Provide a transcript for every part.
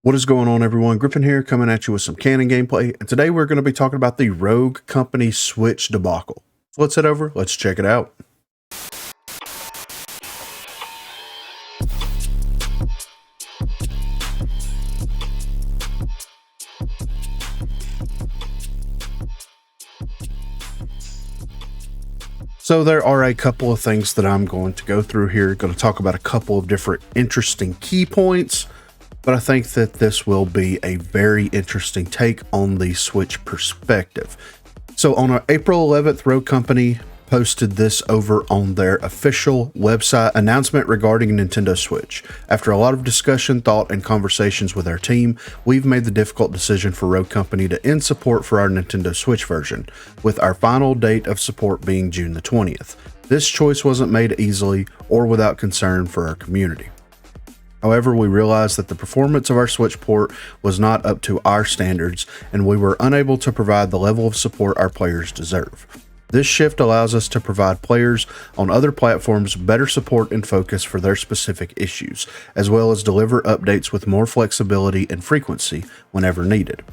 What is going on, everyone? Griffin here, coming at you with some canon gameplay, and today we're going to be talking about the Rogue Company Switch debacle. So let's head over, let's check it out. So there are a couple of things that I'm going to go through here. Going to talk about a couple of different interesting key points, but I think that this will be a very interesting take on the Switch perspective. So on April 11th, Rogue Company posted this over on their official website announcement regarding Nintendo Switch. After a lot of discussion, thought, and conversations with our team, we've made the difficult decision for Rogue Company to end support for our Nintendo Switch version, with our final date of support being June the 20th. This choice wasn't made easily or without concern for our community. However, we realized that the performance of our Switch port was not up to our standards, and we were unable to provide the level of support our players deserve. This shift allows us to provide players on other platforms better support and focus for their specific issues, as well as deliver updates with more flexibility and frequency whenever needed.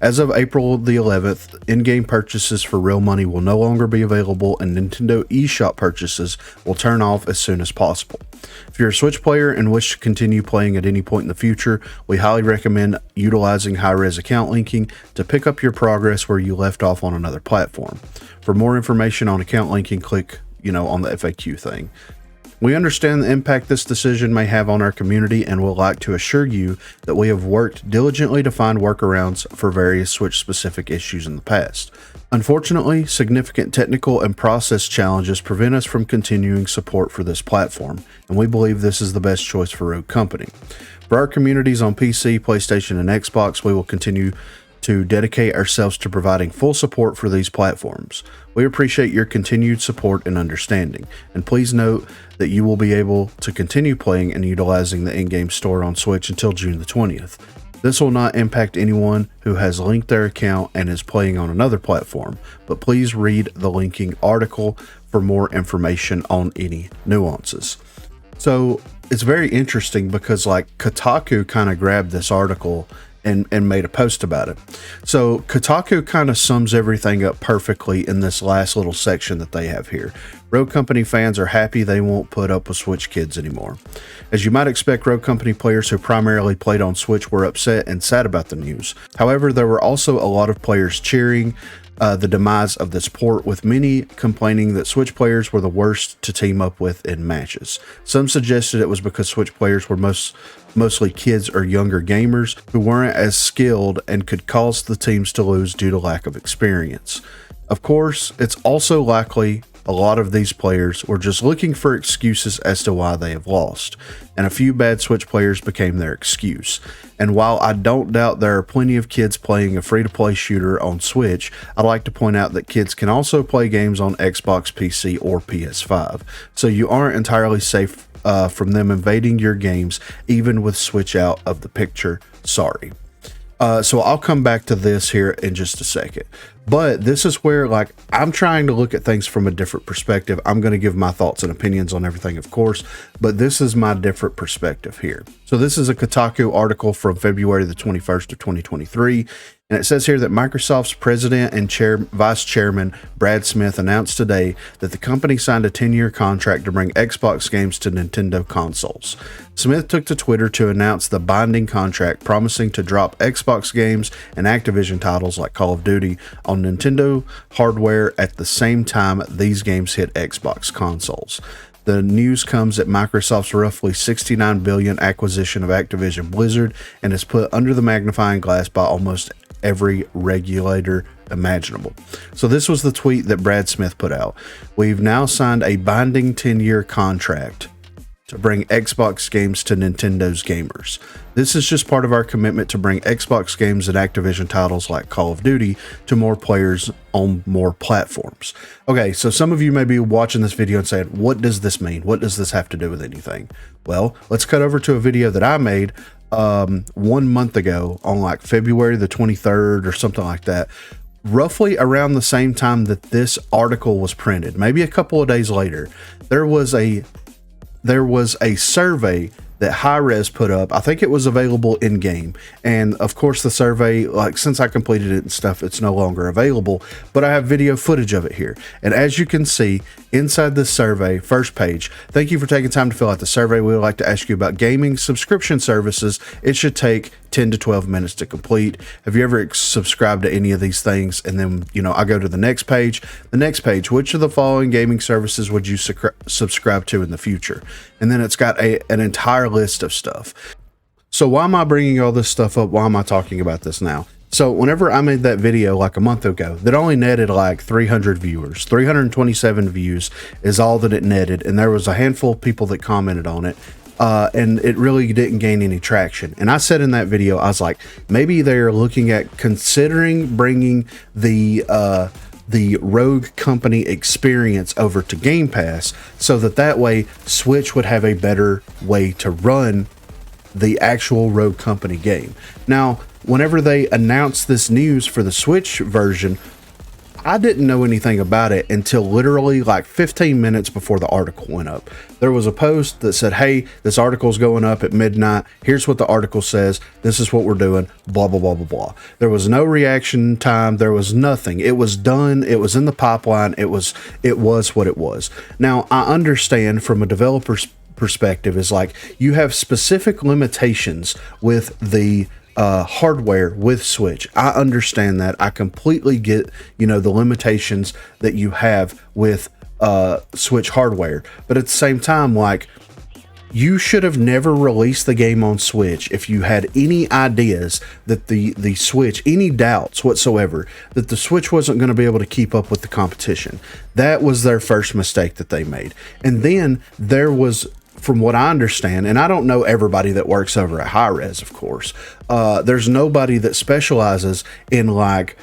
As of April the 11th, in-game purchases for real money will no longer be available, and Nintendo eShop purchases will turn off as soon as possible. If you're a Switch player and wish to continue playing at any point in the future, we highly recommend utilizing high-res account linking to pick up your progress where you left off on another platform. For more information on account linking, click, on the FAQ thing. We understand the impact this decision may have on our community and would like to assure you that we have worked diligently to find workarounds for various Switch-specific issues in the past. Unfortunately, significant technical and process challenges prevent us from continuing support for this platform, and we believe this is the best choice for Rogue Company. For our communities on PC, PlayStation, and Xbox, we will continue to dedicate ourselves to providing full support for these platforms. We appreciate your continued support and understanding, and please note that you will be able to continue playing and utilizing the in-game store on Switch until June the 20th. This will not impact anyone who has linked their account and is playing on another platform, but please read the linking article for more information on any nuances. So it's very interesting because Kotaku kind of grabbed this article and made a post about it. So Kotaku kind of sums everything up perfectly in this last little section that they have here. Rogue Company fans are happy they won't put up with Switch kids anymore. As you might expect, Rogue Company players who primarily played on Switch were upset and sad about the news. However, there were also a lot of players cheering the demise of this port, with many complaining that Switch players were the worst to team up with in matches. Some suggested it was because Switch players were mostly kids or younger gamers who weren't as skilled and could cause the teams to lose due to lack of experience. Of course, it's also likely a lot of these players were just looking for excuses as to why they have lost, and a few bad Switch players became their excuse. And while I don't doubt there are plenty of kids playing a free-to-play shooter on Switch, I'd like to point out that kids can also play games on Xbox, PC, or PS5, so you aren't entirely safe from them invading your games, even with Switch out of the picture. Sorry. So I'll come back to this here in just a second. But this is where I'm trying to look at things from a different perspective. I'm going to give my thoughts and opinions on everything, of course, but this is my different perspective here. So this is a Kotaku article from February the 21st of 2023. And it says here that Microsoft's president and vice chairman, Brad Smith, announced today that the company signed a 10-year contract to bring Xbox games to Nintendo consoles. Smith took to Twitter to announce the binding contract, promising to drop Xbox games and Activision titles like Call of Duty on Nintendo hardware at the same time these games hit Xbox consoles. The news comes at Microsoft's roughly $69 billion acquisition of Activision Blizzard and is put under the magnifying glass by almost every regulator imaginable. So this was the tweet that Brad Smith put out. We've now signed a binding 10-year contract to bring Xbox games to Nintendo's gamers. This is just part of our commitment to bring Xbox games and Activision titles like Call of Duty to more players on more platforms. Okay, so some of you may be watching this video and saying, what does this mean? What does this have to do with anything? Well, let's cut over to a video that I made 1 month ago on February the 23rd or something like that, roughly around the same time that this article was printed, maybe a couple of days later. There was a survey that Hi-Rez put up. I think it was available in game, and of course the survey, like since I completed it and stuff, it's no longer available, but I have video footage of it here. And as you can see inside this survey, first page, thank you for taking time to fill out the survey. We would like to ask you about gaming subscription services. It should take 10 to 12 minutes to complete. Have you ever subscribed to any of these things? And then, you know, I go to the next page. The next page, which of the following gaming services would you subscribe to in the future? And then it's got an entire list of stuff. So why am I bringing all this stuff up? Why am I talking about this now? So whenever I made that video like a month ago, that only netted like 300 viewers. 327 views is all that it netted. And there was a handful of people that commented on it. And it really didn't gain any traction. And I said in that video, I was like, maybe they're looking at considering bringing the Rogue Company experience over to Game Pass, so that way Switch would have a better way to run the actual Rogue Company game. Now, whenever they announced this news for the Switch version, I didn't know anything about it until literally like 15 minutes before the article went up. There was a post that said, hey, this article's going up at midnight. Here's what the article says. This is what we're doing, blah, blah, blah, blah, blah. There was no reaction time. There was nothing. It was done. It was in the pipeline. It was what it was. Now, I understand from a developer's perspective is like you have specific limitations with the hardware with Switch. I understand that. I completely get, you know, the limitations that you have with Switch hardware. But at the same time, like, you should have never released the game on Switch if you had any ideas that the Switch, any doubts whatsoever, that the Switch wasn't going to be able to keep up with the competition. That was their first mistake that they made. And then there was, from what I understand, and I don't know everybody that works over at Hi-Rez, of course, there's nobody that specializes in like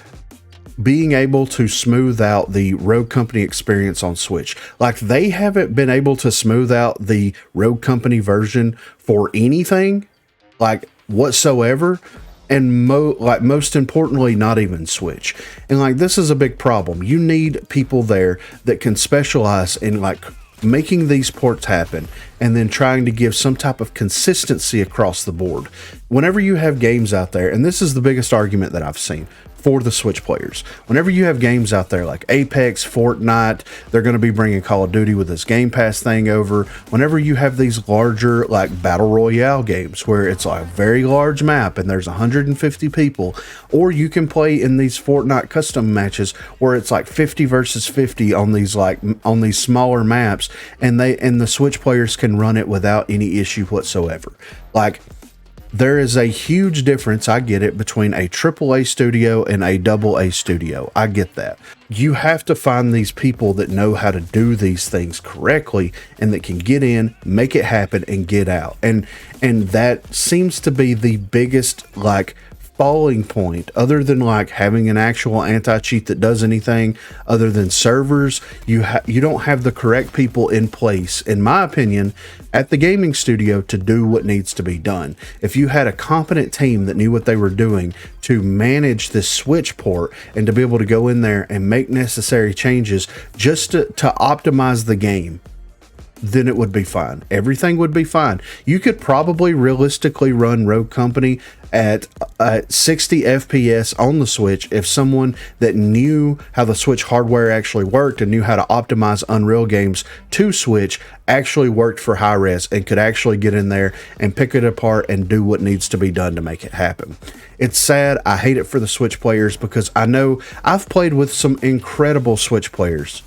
being able to smooth out the Rogue Company experience on Switch. Like, they haven't been able to smooth out the Rogue Company version for anything, like, whatsoever. And most importantly, not even Switch. And like, this is a big problem. You need people there that can specialize in like making these ports happen and then trying to give some type of consistency across the board. Whenever you have games out there, and this is the biggest argument that I've seen for the Switch players, whenever you have games out there like Apex, Fortnite, they're going to be bringing Call of Duty with this Game Pass thing over. Whenever you have these larger like battle royale games where it's like a very large map and there's 150 people, or you can play in these Fortnite custom matches where it's like 50 versus 50 on these smaller maps, and the Switch players can run it without any issue whatsoever. Like, there is a huge difference, I get it, between a AAA studio and a AA studio. I get that. You have to find these people that know how to do these things correctly and that can get in, make it happen, and get out. And that seems to be the biggest like falling point, other than like having an actual anti-cheat that does anything, other than servers. You don't have the correct people in place, in my opinion, at the gaming studio to do what needs to be done. If you had a competent team that knew what they were doing to manage this Switch port and to be able to go in there and make necessary changes just to optimize the game, then it would be fine. Everything would be fine. You could probably realistically run Rogue Company at 60 FPS on the Switch if someone that knew how the Switch hardware actually worked and knew how to optimize Unreal games to Switch actually worked for Hi-Rez and could actually get in there and pick it apart and do what needs to be done to make it happen. It's sad. I hate it for the Switch players because I know I've played with some incredible Switch players.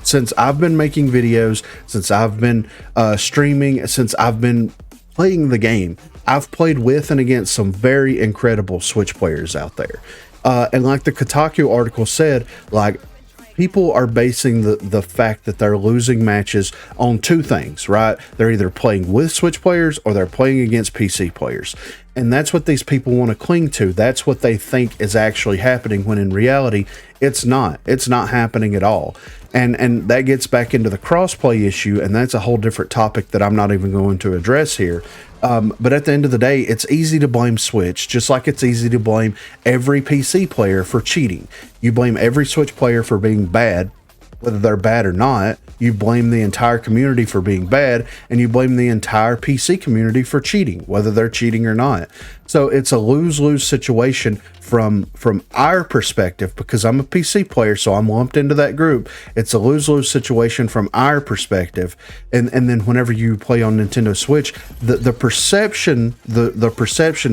Since I've been making videos, since I've been streaming, since I've been playing the game, I've played with and against some very incredible Switch players out there. And like the Kotaku article said, like, people are basing the fact that they're losing matches on two things, right? They're either playing with Switch players or they're playing against PC players. And that's what these people want to cling to. That's what they think is actually happening, when in reality, it's not. It's not happening at all. And that gets back into the crossplay issue, and that's a whole different topic that I'm not even going to address here. But at the end of the day, it's easy to blame Switch, just like it's easy to blame every PC player for cheating. You blame every Switch player for being bad, whether they're bad or not. You blame the entire community for being bad, and you blame the entire PC community for cheating, whether they're cheating or not. So it's a lose-lose situation from our perspective, because I'm a PC player, so I'm lumped into that group. It's a lose-lose situation from our perspective. And then whenever you play on Nintendo Switch, the perception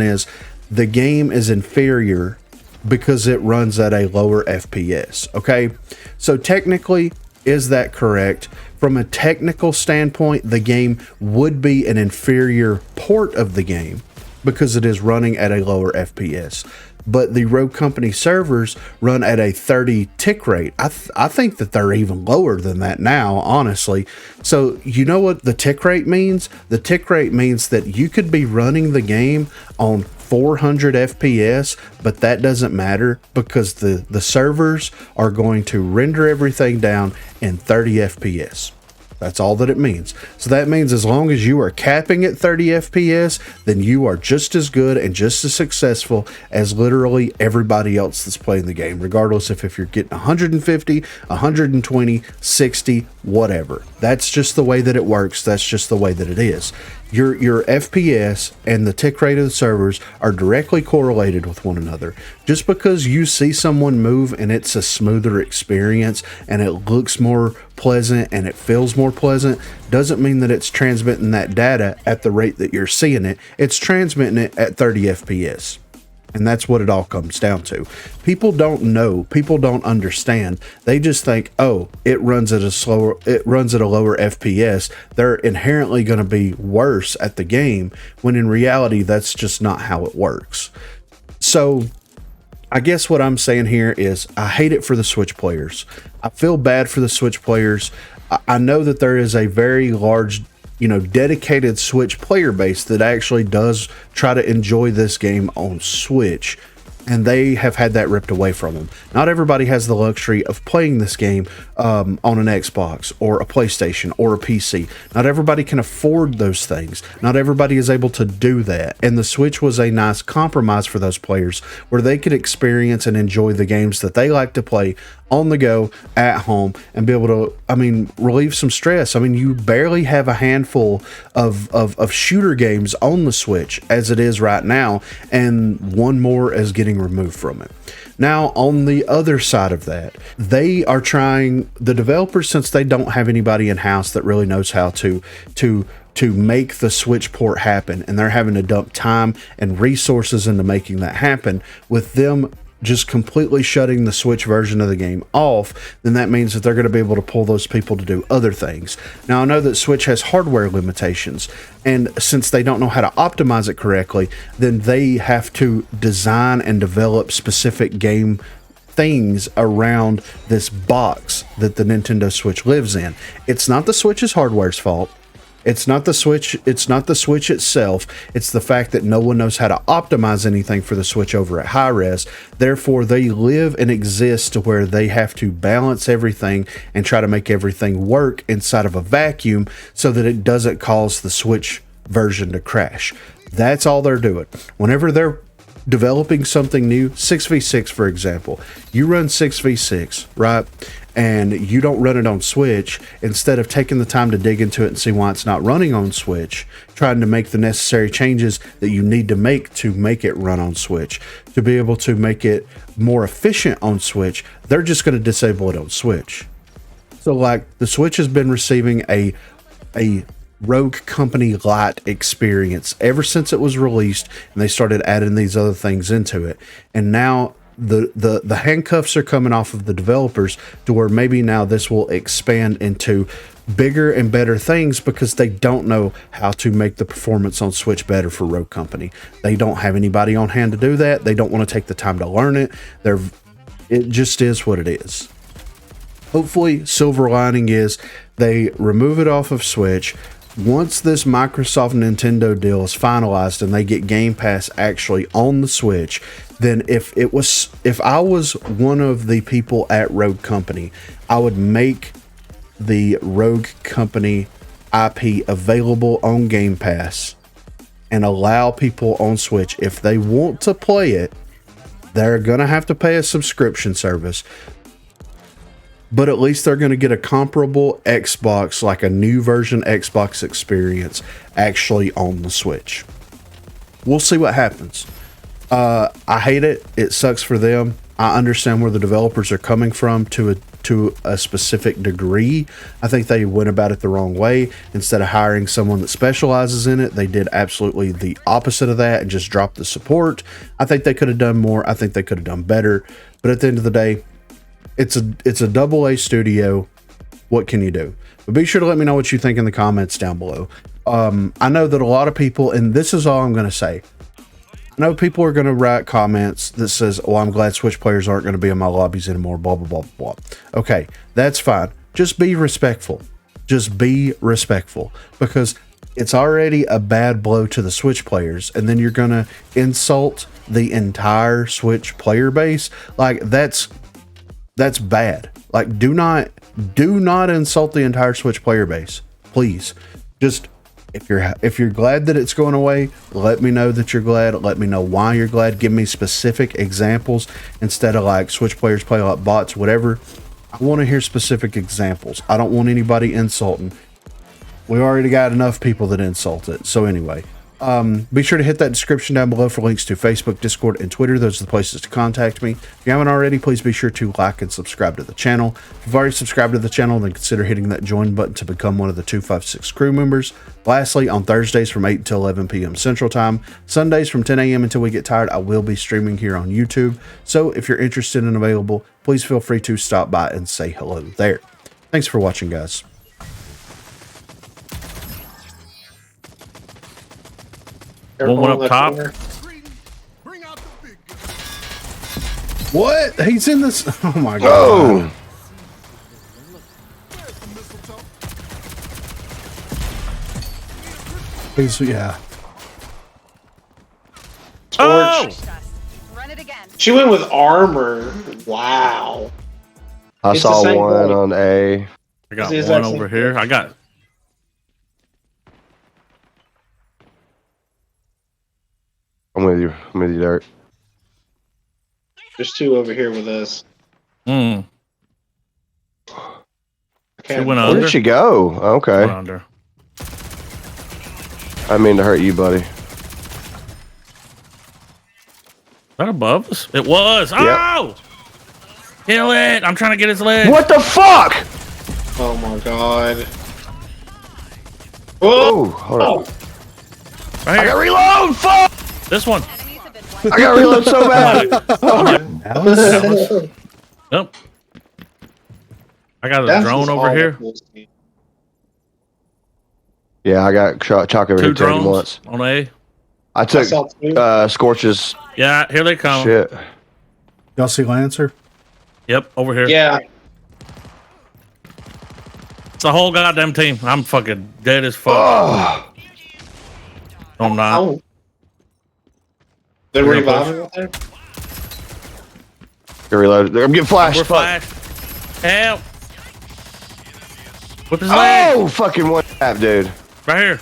is the game is inferior because it runs at a lower FPS. Okay, so technically, is that correct? From a technical standpoint, the game would be an inferior port of the game because it is running at a lower FPS. But the Rogue Company servers run at a 30 tick rate. I think that they're even lower than that now, honestly. So you know what the tick rate means? The tick rate means that you could be running the game on 400 FPS, but that doesn't matter because the servers are going to render everything down in 30 FPS. That's all that it means. So that means as long as you are capping at 30 FPS, then you are just as good and just as successful as literally everybody else that's playing the game, regardless if you're getting 150, 120, 60, whatever. That's just the way that it works. That's just the way that it is. Your FPS and the tick rate of the servers are directly correlated with one another. Just because you see someone move and it's a smoother experience and it looks more pleasant and it feels more pleasant doesn't mean that it's transmitting that data at the rate that you're seeing it. It's transmitting it at 30 FPS. And that's what it all comes down to. People don't know, people don't understand. They just think, oh, it runs at a lower FPS. They're inherently going to be worse at the game, when in reality, that's just not how it works. So I guess what I'm saying here is I hate it for the Switch players. I feel bad for the Switch players. I know that there is a very large, dedicated Switch player base that actually does try to enjoy this game on Switch, and they have had that ripped away from them. Not everybody has the luxury of playing this game on an Xbox or a PlayStation or a PC. Not everybody can afford those things. Not everybody is able to do that. And the Switch was a nice compromise for those players where they could experience and enjoy the games that they like to play on the go at home and be able to, relieve some stress. You barely have a handful of shooter games on the Switch as it is right now, and one more is getting removed from it. Now, on the other side of that, they are trying, the developers, since they don't have anybody in-house that really knows how to make the Switch port happen, and they're having to dump time and resources into making that happen, with them just completely shutting the Switch version of the game off, then that means that they're going to be able to pull those people to do other things. Now, I know that Switch has hardware limitations, and since they don't know how to optimize it correctly, then they have to design and develop specific game things around this box that the Nintendo Switch lives in. It's not the Switch's hardware's fault. It's not the Switch itself. It's the fact that no one knows how to optimize anything for the Switch over at high res. Therefore, they live and exist to where they have to balance everything and try to make everything work inside of a vacuum so that it doesn't cause the Switch version to crash. That's all they're doing. Whenever they're developing something new, 6v6 for example, you run 6v6, right? And you don't run it on Switch, instead of taking the time to dig into it and see why it's not running on Switch, trying to make the necessary changes that you need to make it run on Switch, to be able to make it more efficient on Switch, they're just going to disable it on Switch. So like the Switch has been receiving a Rogue Company Lite experience ever since it was released, and they started adding these other things into it. And now the handcuffs are coming off of the developers to where maybe now this will expand into bigger and better things, because they don't know how to make the performance on Switch better for Rogue Company. They don't have anybody on hand to do that. They don't want to take the time to learn it. It just is what it is. Hopefully, silver lining is they remove it off of Switch. Once this Microsoft Nintendo deal is finalized and they get Game Pass actually on the Switch, then if I was one of the people at Rogue Company, I would make the Rogue Company IP available on Game Pass and allow people on Switch, if they want to play it, they're gonna have to pay a subscription service. but at least they're going to get a comparable Xbox, like a new version Xbox experience, actually on the Switch. We'll see what happens. I hate it. It sucks for them. I understand where the developers are coming from to a specific degree. I think they went about it the wrong way. Instead of hiring someone that specializes in it, they did absolutely the opposite of that and just dropped the support. I think they could have done more. I think they could have done better. But at the end of the day, it's a AA studio. What can you do? But be sure to let me know what you think in the comments down below. I know that a lot of people, and this is all I'm going to say, I know people are going to write comments that says, oh, I'm glad Switch players aren't going to be in my lobbies anymore, blah, blah, blah, blah. Okay, that's fine. Just be respectful. Just be respectful, because it's already a bad blow to the Switch players, and then you're going to insult the entire Switch player base. Like, that's bad. Like, do not insult the entire Switch player base. Please. Just, if you're glad that it's going away, let me know that you're glad. Let me know why you're glad. Give me specific examples instead of like Switch players play like bots, whatever. I want to hear specific examples. I don't want anybody insulting. We already got enough people that insult it. So anyway, be sure to hit that description down below for links to Facebook, Discord, and Twitter. Those are the places to contact me. If you haven't already, please be sure to like and subscribe to the channel. If you've already subscribed to the channel, then consider hitting that join button to become one of the 256 crew members. Lastly, on Thursdays from 8 until 11 p.m. Central Time, Sundays from 10 a.m. until we get tired, I will be streaming here on YouTube. So if you're interested and available, please feel free to stop by and say hello there. Thanks for watching, guys. One up top. What? He's in this. Oh my god. Oh. He's, yeah. Torch. Run it again. She went with armor. Wow. I It's the saw same one boy. on A. It's I got the one exact over same here. I got. I'm with you. I'm with you, Derek. There's two over here with us. Mm. She went Where under. did she go? Okay. Went under. I mean to hurt you, buddy. Is that above us? It was. Oh! Kill it! I'm trying to get his leg. What the fuck? Oh my god. Oh, Whoa! hold on. Right I here. got reload. Fuck! This one. I got reload so bad. Nope. I got a That's drone just over all here. cool. Yeah, I got chalk over Two here taking drones once. on A. I took saw two. Scorch's Yeah, here they come. shit. Y'all see Lancer? Yep, over here. Yeah. It's the whole goddamn team. I'm fucking dead as fuck. Oh, No, I'm not. Oh. They're We're gonna reviving out there? get reloaded. I'm getting flashed. We're Fuck. flashed. Help! Whip his leg. Oh, fucking one tap, dude. Right here.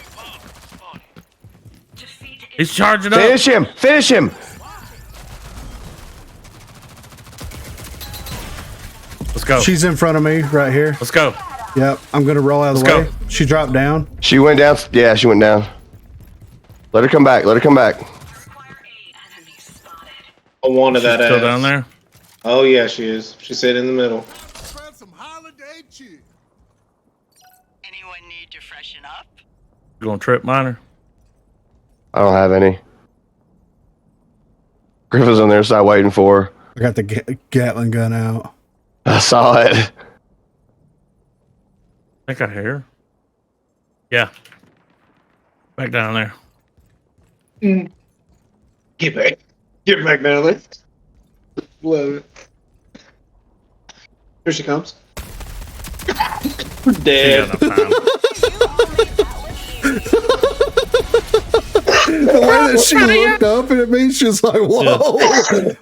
He's charging up. Finish him. Finish him. Let's go. She's in front of me right here. Let's go. Yep. I'm going to roll out of the Let's way. go. She dropped down. She went down. Yeah, she went down. Let her come back. Let her come back. I wanted that Still ass. down there. Oh yeah, she is. She said in the middle. Anyone need to freshen up? You gonna trip miner? I don't have any. Griffin's on their side waiting for her. I got the Gatling gun out. I saw it. I think I hear her. Yeah. Back down there. Get back. Get back down there. Love it. Here she comes. We're She dead. got enough time. The way that she looked up at me, she was like, whoa.